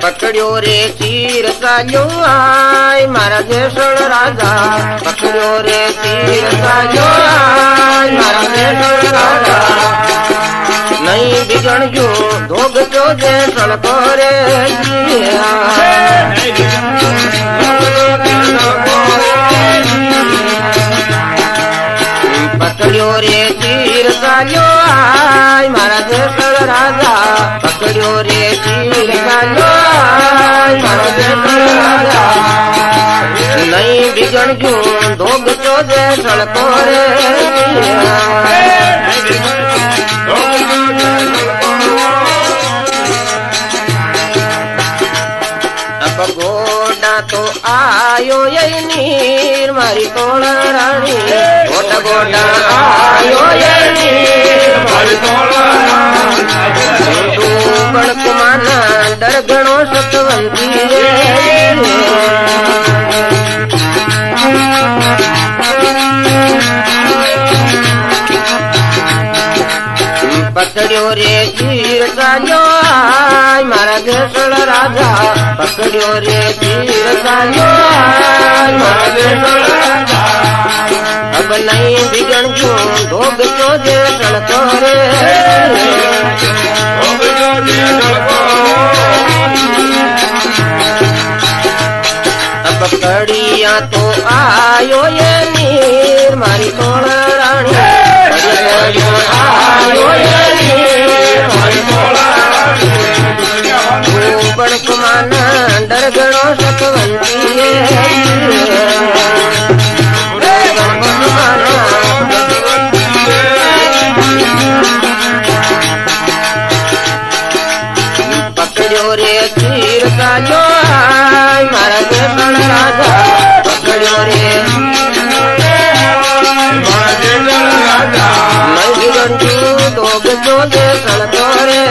पकड़ियो रे तीर साजो आय मारा देशल राजा पकड़ियो रे तीर साजो आय मारा देशल राजा नहीं बिगड़ जो धोग जो देशल कोरे पकड़ियो रे तीर साजो आय मारा देशल राजा पकड़ियो रे तीर साजो मारा देशल राजा नहीं बिगड़ जो धोग जो देशल कोरे अब गोडा तो आयो ये नीर मारी तोड़ा रानी गोटा गोटा आयो ये नीर मारी तोड़ा रानी तू बड़कुमाना डर गणो सतवंती पकड़ियो रे तीर साजो आय मारा देशल राजा पकड़ियो रे तीर साजो आय मारा देशल राजा अब नहीं बिगड़ जो धोग जो देशल कोरे अब कड़िया तो आयो ये नीर मारी तोड़ा रानी आयो ये नीर मारी तोड़ा रानी बड़कुमाना डर गणो सतवंती पकड़ियो रे तीर साजो आय मारा देशल राजा पकड़ियो रे मारा देशल राजा नहीं बिगड़ू धोग जो देशल कोरे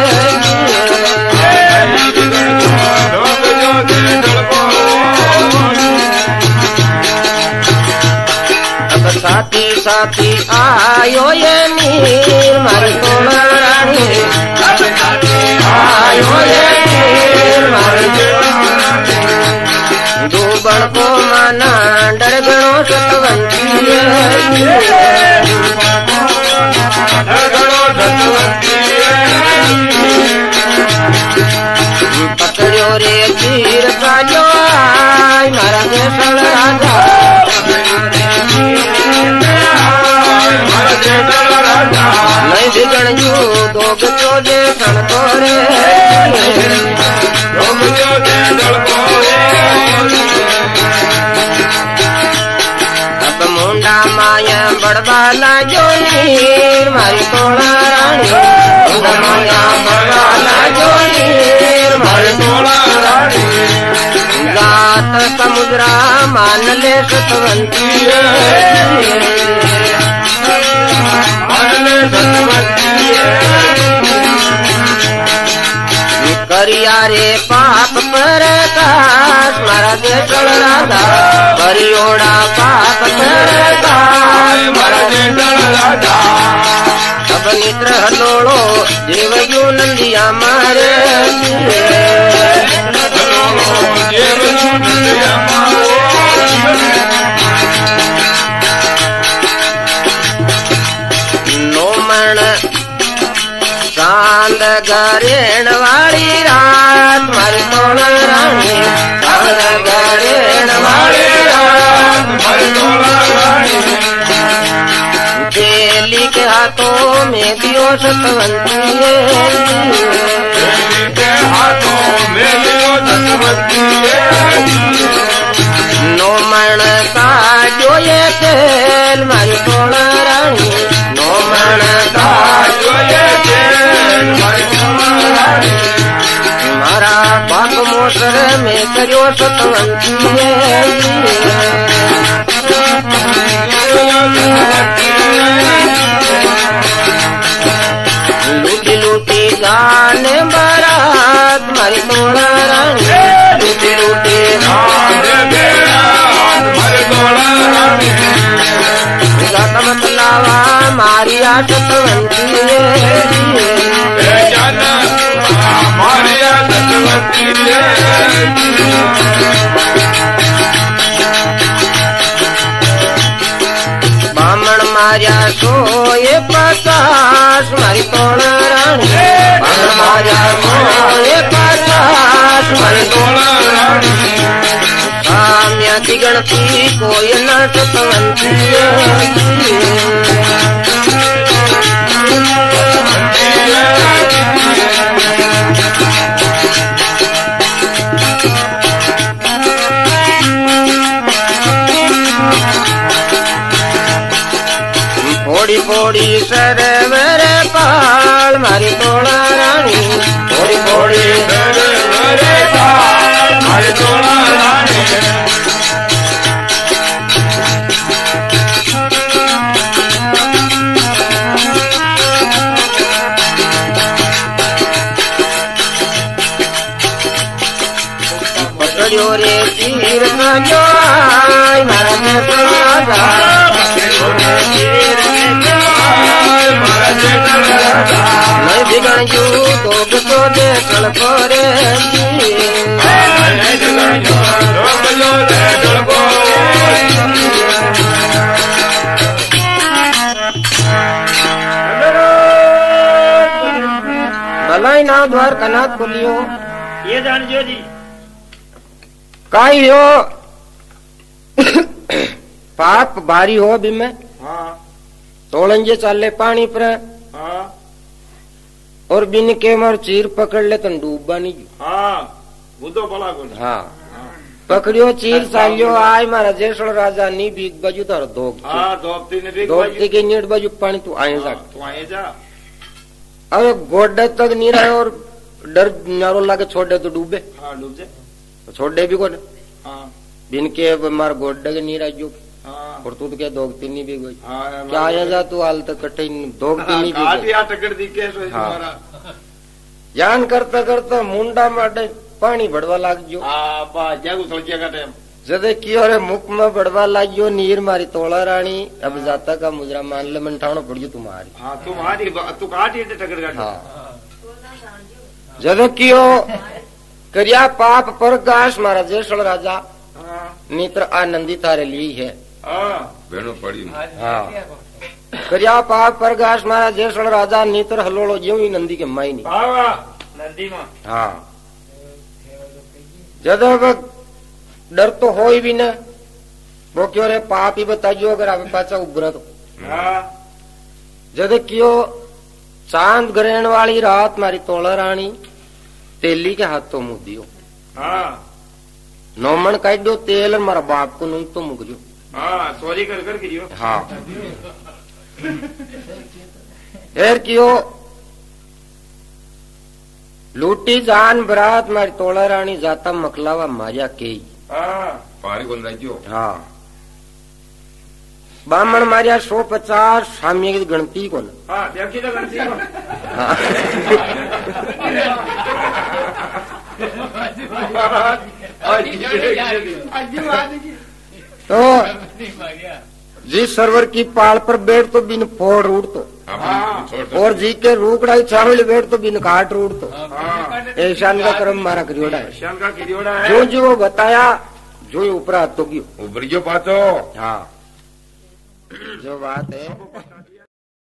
अब साथी साथी आयो ये नीर मारी तोड़ा रानी आयो ये नीर मारी दो बड़को माना डर गणो सतवंती पकड़ियो रे तीर साजो आय मारा देशल राजा नहीं बिगड़ जो धोग जो देशल कोरे अब मुंडा माया बड़वाला जो नीर मारी तोड़ा रानी मुंडा माया बड़वाला जो नीर मारी तोड़ा रानी गात समुद्रा मान ले सतवंती करिया रे पाप पर काश मारा देशल राजा करियोड़ा पाप पर काश मारा देशल राजा अब निद्र हलोड़ो देवयू नंदिया मारे नोमण चांद गरेण वाली रात मारी तोड़ा रानी चांद गरेण वाली रात मारी तोड़ा रानी बेली के हाथों में दियो सतवंती के हाथों में दियो सतवंती नोमण का जो ये तेल मारी तोड़ा रानी नोमण का जो ये मारा बाप मोटर में करियो सतवंती लूटी लूटी जाने बारात मारी तोड़ा रानी रूटी रूटी जाता मतलावा मारी आशतवंती बामण मार्या सोए 50 मारी तोड़ा रानी बामण मार्या सोए 50 मारी तोड़ा रानी साम्या की गणती कोई न सतवंती फोड़ी फोड़ी सरवर पाल मारी तोड़ा रानी फोड़ी फोड़ी सरवर पाल मारी तोड़ा रानी पकड़ियो रे तीर जो आई मारा में राजा मैं बिगड़ जू दोग तो दे चलको रे भलाई ना द्वार कनाथ खोलियो ये जान जो जी काई हो पाप भारी हो भी में हाँ तोड़ंगे चाले पानी पर हाँ और बिन के मर चीर पकड़ ले तो डूबा नहीं हाँ बुद्धो भला को हाँ पकड़ियो चीर चाहियो आय मारा जयसोड़ राजा नी बीक बजू तार धोक हाँ धोपती ने भी धोपती के नीट बजू पानी तू आए जा तू आए जा अब गोड्डे तक नहीं रहे और डर नारो लागे छोड़ दे तो डूबे हाँ डूब जा छोड़ दे भी को हाँ बिन के मार गोड्डे के नहीं रहो हाँ और तू तो क्या धोकती नहीं भी गई हाँ क्या आया जा तू हाल तक कठिन धोकती नहीं भी काटी आ टकड़ दी के सो हाँ। तुम्हारा जान करता करता मुंडा माटे पानी बढ़वा लाग जो हाँ बा जागू सलजिया का टाइम जदे कियो रे मुख में बढ़वा लाग जो नीर मारी तोड़ा रानी अब जाता का मुजरा मान ले मन ठाणो पड़ियो तुम्हारी हाँ तुम्हारी तू काटी टकड़ काटी हाँ जदे कियो करिया पाप परगाश मारा जयसोड़ राजा हाँ नेत्र आनंदी तारे ली है हाँ भेणो पड़ी हाँ करिया पाप परगाश मारा जयसोड़ राजा नेत्र हलोड़ो ज्यों ही नंदी के माई नहीं बाबा नदी में हाँ जद डर तो हो ही भी न वो क्यों रे पाप ही बताइयो अगर आप पाचा उभरा तो हाँ जद क्यों चांद ग्रहण वाली रात मारी तोड़ा रानी तेली के हाथ तो मुँह दियो हाँ नौमन काट दो तेल और मारा बाप को नूंग तो मुक जो हाँ सॉरी कर कर गिरियो हाँ एर क्यों लूटी जान बरात मारी तोड़ा रानी जाता मकलावा मारिया के हाँ पारी कोन राज्यो हाँ बामण मारिया 150 साम्य की गणती को हाँ देखी तो गणती को हाँ। तो जिस सर्वर की पाल पर बैठ तो बिन फोड़ रूट तो और जी के रूकड़ाई चावल बैठ तो बिन काट रूट तो ऐशान का क्रम मारा करियोड़ा है जो जो वो बताया जो ऊपर हाथ तो क्यों उभर गयो पाछो हाँ जो बात है